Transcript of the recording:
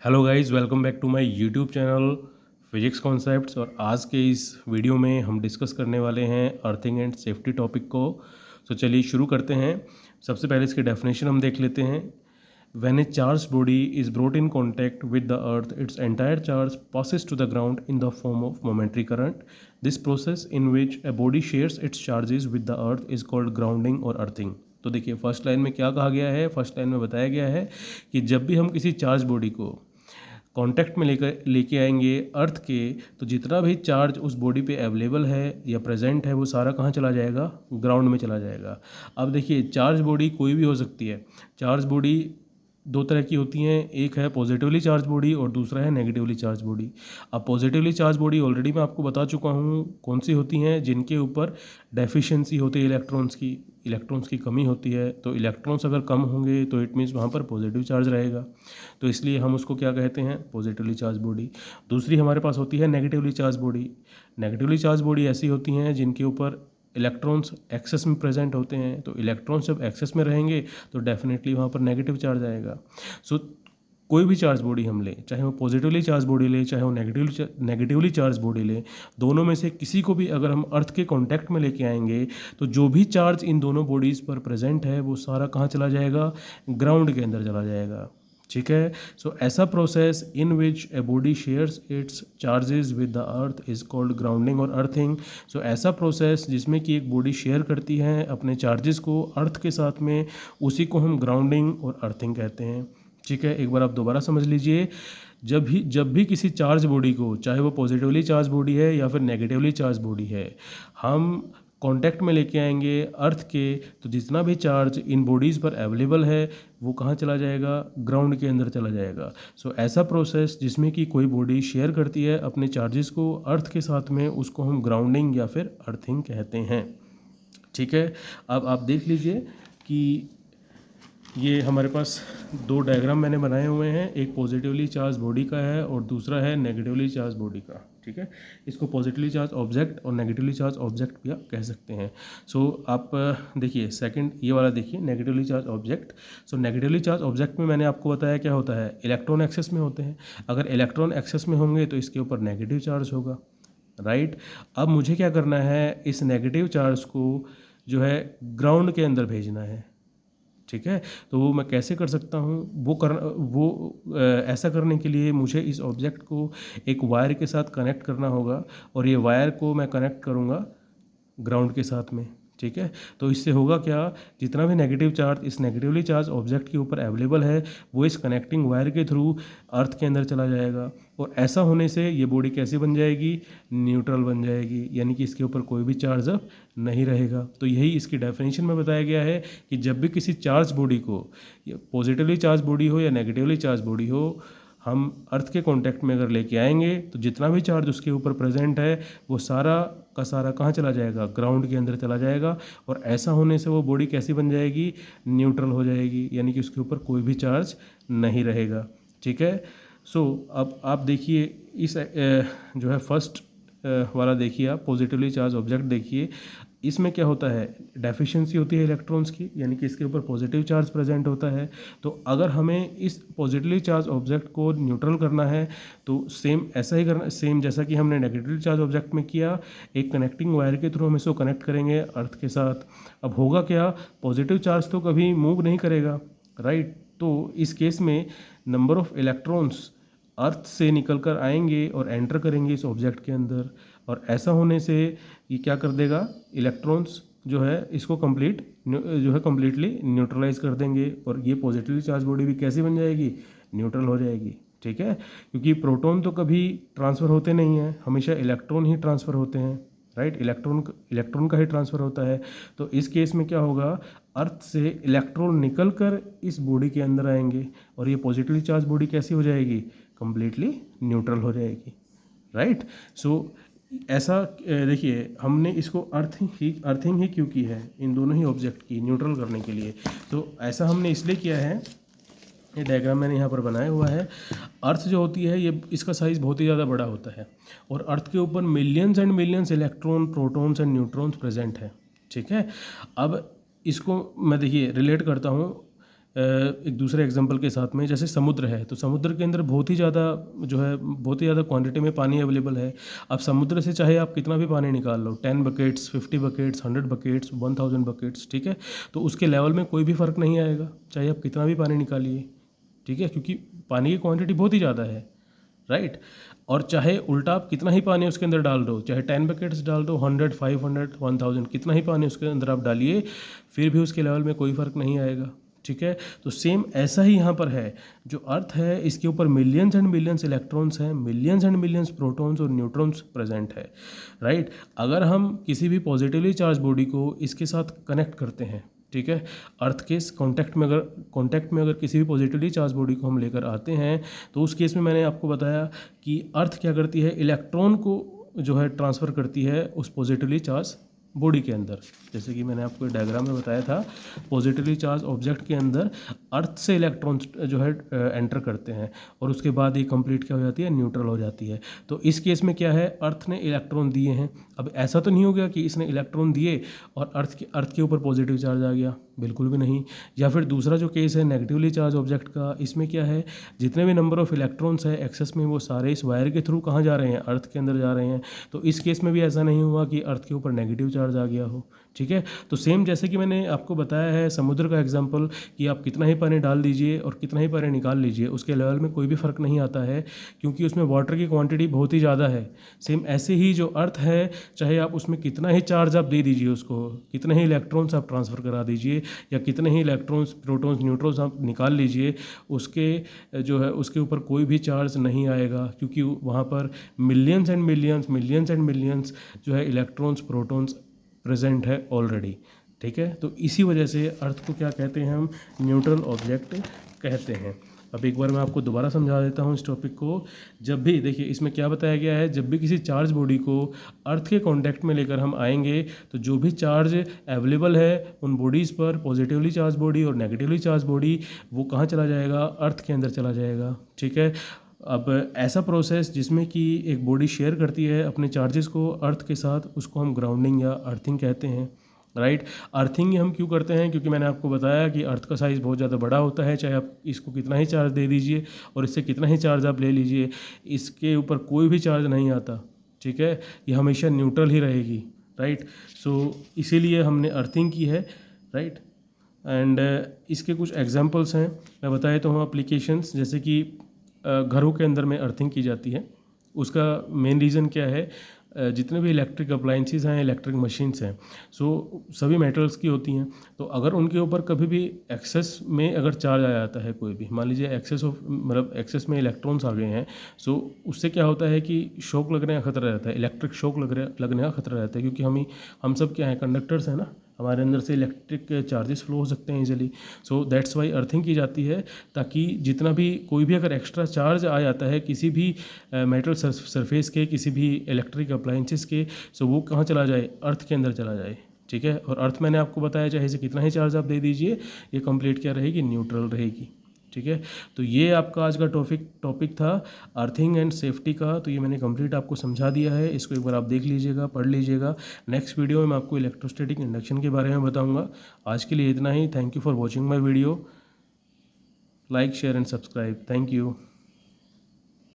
Hello guys, welcome back to my YouTube channel physics concepts. और आज के इस वीडियो में हम डिस्कस करने वाले हैं अर्थिंग एंड सेफ्टी टॉपिक को। तो चलिए शुरू करते हैं। सबसे पहले इसकी डेफिनेशन हम देख लेते हैं। When a charge body is brought in contact with the earth, its entire charge passes to the ground in the form of momentary current. This process in which a body shares its charges with the earth is called grounding और earthing. तो देखिए, first line में क्या कहा गया है। First line में बताया गया है कि जब भी हम किसी चार्ज बॉडी को कांटेक्ट में लेके आएंगे अर्थ के, तो जितना भी चार्ज उस बॉडी पे अवेलेबल है या प्रेजेंट है वो सारा कहाँ चला जाएगा? ग्राउंड में चला जाएगा। अब देखिए, चार्ज बॉडी कोई भी हो सकती है। चार्ज बॉडी दो तरह की होती हैं, एक है पॉजिटिवली चार्ज बॉडी और दूसरा है नेगेटिवली चार्ज बॉडी। अब पॉजिटिवली चार्ज बॉडी ऑलरेडी मैं आपको बता चुका हूँ कौन सी होती हैं, जिनके ऊपर डेफिशिएंसी होती है इलेक्ट्रॉन्स की कमी होती है। तो इलेक्ट्रॉन्स अगर कम होंगे तो इट मीन्स वहाँ पर पॉजिटिव चार्ज रहेगा, तो इसलिए हम उसको क्या कहते हैं? Positively charge body. दूसरी हमारे पास होती है negatively charge body. Negatively charge body ऐसी होती हैं जिनके ऊपर इलेक्ट्रॉन्स एक्सेस में प्रेजेंट होते हैं। तो इलेक्ट्रॉन्स जब एक्सेस में रहेंगे तो डेफिनेटली वहाँ पर नेगेटिव चार्ज आएगा। सो कोई भी चार्ज बॉडी हम लें, चाहे वो पॉजिटिवली चार्ज बॉडी ले, चाहे वो नेगेटिवली चार्ज बॉडी ले, दोनों में से किसी को भी अगर हम अर्थ के कांटेक्ट में लेके आएंगे तो जो भी चार्ज इन दोनों बॉडीज़ पर प्रेजेंट है वो सारा कहाँ चला जाएगा? ग्राउंड के अंदर चला जाएगा। ठीक है। सो ऐसा process in which a body shares its charges with the earth is called grounding और अर्थिंग। सो ऐसा प्रोसेस जिसमें कि एक बॉडी शेयर करती है अपने चार्जेस को अर्थ के साथ में, उसी को हम ग्राउंडिंग और अर्थिंग कहते हैं। ठीक है, एक बार आप दोबारा समझ लीजिए। जब भी किसी चार्ज बॉडी को, चाहे वो पॉजिटिवली चार्ज बॉडी है या फिर नेगेटिवली चार्ज बॉडी है, हम कांटेक्ट में लेके आएंगे अर्थ के, तो जितना भी चार्ज इन बॉडीज़ पर अवेलेबल है वो कहाँ चला जाएगा? ग्राउंड के अंदर चला जाएगा। सो ऐसा प्रोसेस जिसमें कि कोई बॉडी शेयर करती है अपने चार्जेस को अर्थ के साथ में, उसको हम ग्राउंडिंग या फिर अर्थिंग कहते हैं। ठीक है। अब आप देख लीजिए कि ये हमारे पास दो डायग्राम मैंने बनाए हुए हैं, एक पॉजिटिवली चार्ज बॉडी का है और दूसरा है नेगेटिवली चार्ज बॉडी का। ठीक है, इसको पॉजिटिवली चार्ज ऑब्जेक्ट और नेगेटिवली चार्ज ऑब्जेक्ट भी आप कह सकते हैं। सो आप देखिए, सेकंड ये वाला देखिए, नेगेटिवली चार्ज ऑब्जेक्ट। सो नेगेटिवली चार्ज ऑब्जेक्ट में मैंने आपको बताया क्या होता है? इलेक्ट्रॉन एक्सेस में होते हैं। अगर इलेक्ट्रॉन एक्सेस में होंगे तो इसके ऊपर नेगेटिव चार्ज होगा, राइट। अब मुझे क्या करना है? इस नेगेटिव चार्ज को जो है ग्राउंड के अंदर भेजना है। ठीक है, तो वो मैं कैसे कर सकता हूँ? ऐसा करने के लिए मुझे इस ऑब्जेक्ट को एक वायर के साथ कनेक्ट करना होगा और ये वायर को मैं कनेक्ट करूँगा ग्राउंड के साथ में। ठीक है, तो इससे होगा क्या? जितना भी नेगेटिव चार्ज इस नेगेटिवली चार्ज ऑब्जेक्ट के ऊपर अवेलेबल है वो इस कनेक्टिंग वायर के थ्रू अर्थ के अंदर चला जाएगा। और ऐसा होने से ये बॉडी कैसी बन जाएगी? न्यूट्रल बन जाएगी, यानी कि इसके ऊपर कोई भी चार्ज अब नहीं रहेगा। तो यही इसकी डेफिनेशन में बताया गया है कि जब भी किसी चार्ज बॉडी को, पॉजिटिवली चार्ज बॉडी हो या नेगेटिवली चार्ज बॉडी हो, हम अर्थ के कांटेक्ट में अगर लेके आएंगे तो जितना भी चार्ज उसके ऊपर प्रेजेंट है वो सारा का सारा कहाँ चला जाएगा? ग्राउंड के अंदर चला जाएगा। और ऐसा होने से वो बॉडी कैसी बन जाएगी? न्यूट्रल हो जाएगी, यानी कि उसके ऊपर कोई भी चार्ज नहीं रहेगा। ठीक है। सो अब आप देखिए इस जो है फर्स्ट वाला देखिए, आप पॉजिटिवली चार्ज ऑब्जेक्ट देखिए। इसमें क्या होता है? डेफिशिएंसी होती है इलेक्ट्रॉन्स की, यानी कि इसके ऊपर पॉजिटिव चार्ज प्रेजेंट होता है। तो अगर हमें इस पॉजिटिवली चार्ज ऑब्जेक्ट को न्यूट्रल करना है तो सेम ऐसा ही करना, सेम जैसा कि हमने नेगेटिवली चार्ज ऑब्जेक्ट में किया, एक कनेक्टिंग वायर के थ्रू हम इसको कनेक्ट करेंगे अर्थ के साथ। अब होगा क्या? पॉजिटिव चार्ज तो कभी मूव नहीं करेगा, राइट। तो इस केस में नंबर ऑफ इलेक्ट्रॉन्स अर्थ से निकल कर आएंगे और एंटर करेंगे इस ऑब्जेक्ट के अंदर। और ऐसा होने से ये क्या कर देगा? इलेक्ट्रॉन्स जो है इसको कम्प्लीटली न्यूट्रलाइज कर देंगे और ये पॉजिटिवली चार्ज बॉडी भी कैसी बन जाएगी? न्यूट्रल हो जाएगी। ठीक है, क्योंकि प्रोटॉन तो कभी ट्रांसफ़र होते नहीं हैं, हमेशा इलेक्ट्रॉन ही ट्रांसफ़र होते हैं, राइट। इलेक्ट्रॉन का ही ट्रांसफ़र होता है। तो इस केस में क्या होगा? अर्थ से इलेक्ट्रॉन निकल कर इस बॉडी के अंदर आएंगे और ये पॉजिटिवली चार्ज बॉडी कैसी हो जाएगी? कम्प्लीटली न्यूट्रल हो जाएगी, राइट। सो ऐसा देखिए, हमने इसको अर्थिंग ही क्यों की है? इन दोनों ही ऑब्जेक्ट की न्यूट्रल करने के लिए। तो ऐसा हमने इसलिए किया है, ये डायग्राम मैंने यहाँ पर बनाया हुआ है। अर्थ जो होती है ये, इसका साइज़ बहुत ही ज़्यादा बड़ा होता है और अर्थ के ऊपर millions and millions electron, protons and neutrons present है। ठीक है, अब इसको मैं देखिए रिलेट करता हूँ एक दूसरे एग्जांपल के साथ में, जैसे समुद्र है, तो समुद्र के अंदर बहुत ही ज़्यादा जो है बहुत ही ज़्यादा क्वांटिटी में पानी अवेलेबल है। अब समुद्र से चाहे आप कितना भी पानी निकाल लो, 10 बकेट्स, 50 बकेट्स, 100 बकेट्स, 1000 बकेट्स, ठीक है, तो उसके लेवल में कोई भी फ़र्क नहीं आएगा, चाहे आप कितना भी पानी निकालिए, ठीक है, क्योंकि पानी की क्वांटिटी बहुत ही ज़्यादा है, राइट। और चाहे उल्टा आप कितना ही पानी उसके अंदर डाल दो, चाहे 10 बकेट्स डाल दो, 100, 500, 1000, कितना ही पानी उसके अंदर आप डालिए, फिर भी उसके लेवल में कोई फ़र्क नहीं आएगा, ठीक है। तो सेम ऐसा ही यहाँ पर है, जो अर्थ है इसके ऊपर मिलियंस एंड मिलियंस इलेक्ट्रॉन्स हैं, मिलियंस एंड मिलियंस प्रोटॉन्स और न्यूट्रॉन्स प्रेजेंट है, राइट। अगर हम किसी भी पॉजिटिवली चार्ज बॉडी को इसके साथ कनेक्ट करते हैं, ठीक है, अर्थ के कांटेक्ट में अगर किसी भी पॉजिटिवली चार्ज बॉडी को हम लेकर आते हैं, तो उस केस में मैंने आपको बताया कि अर्थ क्या करती है, इलेक्ट्रॉन को जो है ट्रांसफ़र करती है उस पॉजिटिवली चार्ज बॉडी के अंदर। जैसे कि मैंने आपको डायग्राम में बताया था, पॉजिटिवली चार्ज ऑब्जेक्ट के अंदर अर्थ से इलेक्ट्रॉन जो है एंटर करते हैं, और उसके बाद ये कंप्लीट क्या हो जाती है, न्यूट्रल हो जाती है। तो इस केस में क्या है, अर्थ ने इलेक्ट्रॉन दिए हैं। अब ऐसा तो नहीं हो गया कि इसने इलेक्ट्रॉन दिए और अर्थ के ऊपर पॉजिटिव चार्ज आ गया, बिल्कुल भी नहीं। या फिर दूसरा जो केस है नेगेटिवली चार्ज ऑब्जेक्ट का, इसमें क्या है, जितने भी नंबर ऑफ इलेक्ट्रॉन्स है एक्सेस में, वो सारे इस वायर के थ्रू कहाँ जा रहे हैं, अर्थ के अंदर जा रहे हैं। तो इस केस में भी ऐसा नहीं हुआ कि अर्थ के ऊपर नेगेटिव चार्ज आ गया हो, ठीक है। तो सेम जैसे कि मैंने आपको बताया है समुद्र का एग्जांपल, कि आप कितना ही पानी डाल दीजिए और कितना ही पानी निकाल लीजिए, उसके लेवल में कोई भी फ़र्क नहीं आता है, क्योंकि उसमें वाटर की क्वांटिटी बहुत ही ज़्यादा है। सेम ऐसे ही जो अर्थ है, चाहे आप उसमें कितना ही चार्ज आप दे दीजिए, उसको कितने ही इलेक्ट्रॉन्स आप ट्रांसफ़र करा दीजिए, या कितने ही इलेक्ट्रॉन्स, प्रोटॉन्स, न्यूट्रॉन्स आप निकाल लीजिए, उसके जो है उसके ऊपर कोई भी चार्ज नहीं आएगा, क्योंकि वहाँ पर मिलियंस एंड मिलियंस जो है इलेक्ट्रॉन्स, प्रोटॉन्स प्रेजेंट है ऑलरेडी, ठीक है। तो इसी वजह से अर्थ को क्या कहते हैं, हम न्यूट्रल ऑब्जेक्ट कहते हैं। अब एक बार मैं आपको दोबारा समझा देता हूँ इस टॉपिक को। जब भी देखिए इसमें क्या बताया गया है, जब भी किसी चार्ज बॉडी को अर्थ के कांटेक्ट में लेकर हम आएंगे, तो जो भी चार्ज अवेलेबल है उन बॉडीज़ पर, पॉजिटिवली चार्ज बॉडी और नेगेटिवली चार्ज बॉडी, वो कहाँ चला जाएगा, अर्थ के अंदर चला जाएगा, ठीक है। अब ऐसा प्रोसेस जिसमें कि एक बॉडी शेयर करती है अपने चार्जेस को अर्थ के साथ, उसको हम ग्राउंडिंग या अर्थिंग कहते हैं, राइट। अर्थिंग हम क्यों करते हैं, क्योंकि मैंने आपको बताया कि अर्थ का साइज़ बहुत ज़्यादा बड़ा होता है, चाहे आप इसको कितना ही चार्ज दे दीजिए और इससे कितना ही चार्ज आप ले लीजिए, इसके ऊपर कोई भी चार्ज नहीं आता, ठीक है, ये हमेशा न्यूट्रल ही रहेगी, राइट। सो इसीलिए हमने अर्थिंग की है, राइट। एंड इसके कुछ एग्जांपल्स हैं, मैं बताया तो हूँ एप्लीकेशंस, जैसे कि घरों के अंदर में अर्थिंग की जाती है। उसका मेन रीज़न क्या है, जितने भी इलेक्ट्रिक अप्लाइंसेस हैं, इलेक्ट्रिक मशीन्स हैं, सो सभी मेटल्स की होती हैं। तो अगर उनके ऊपर कभी भी एक्सेस में अगर चार्ज आ जाता है, कोई भी मान लीजिए एक्सेस में इलेक्ट्रॉन्स आ गए हैं, सो उससे क्या होता है कि शॉक लगने का खतरा रहता है, इलेक्ट्रिक शॉक लगने का खतरा रहता है, क्योंकि हम सब क्या हैं, कंडक्टर्स हैं ना, हमारे अंदर से इलेक्ट्रिक चार्जेस फ्लो हो सकते हैं easily. So that's why earthing की जाती है, ताकि जितना भी कोई भी अगर एक्स्ट्रा चार्ज आ जाता है किसी भी मेटल सरफेस के, किसी भी इलेक्ट्रिक अप्लाइंसेस के, सो वो कहाँ चला जाए, अर्थ के अंदर चला जाए, ठीक है। और अर्थ मैंने आपको बताया, चाहे इसे कितना ही चार्ज आप दे दीजिए, ये कंप्लीट क्या रहेगी, न्यूट्रल रहेगी, ठीक है। तो ये आपका आज का टॉपिक था अर्थिंग एंड सेफ्टी का। तो ये मैंने कंप्लीट आपको समझा दिया है, इसको एक बार आप देख लीजिएगा, पढ़ लीजिएगा। नेक्स्ट वीडियो में मैं आपको इलेक्ट्रोस्टैटिक इंडक्शन के बारे में बताऊंगा। आज के लिए इतना ही। Thank you for watching my video. Like, share and subscribe. Thank you.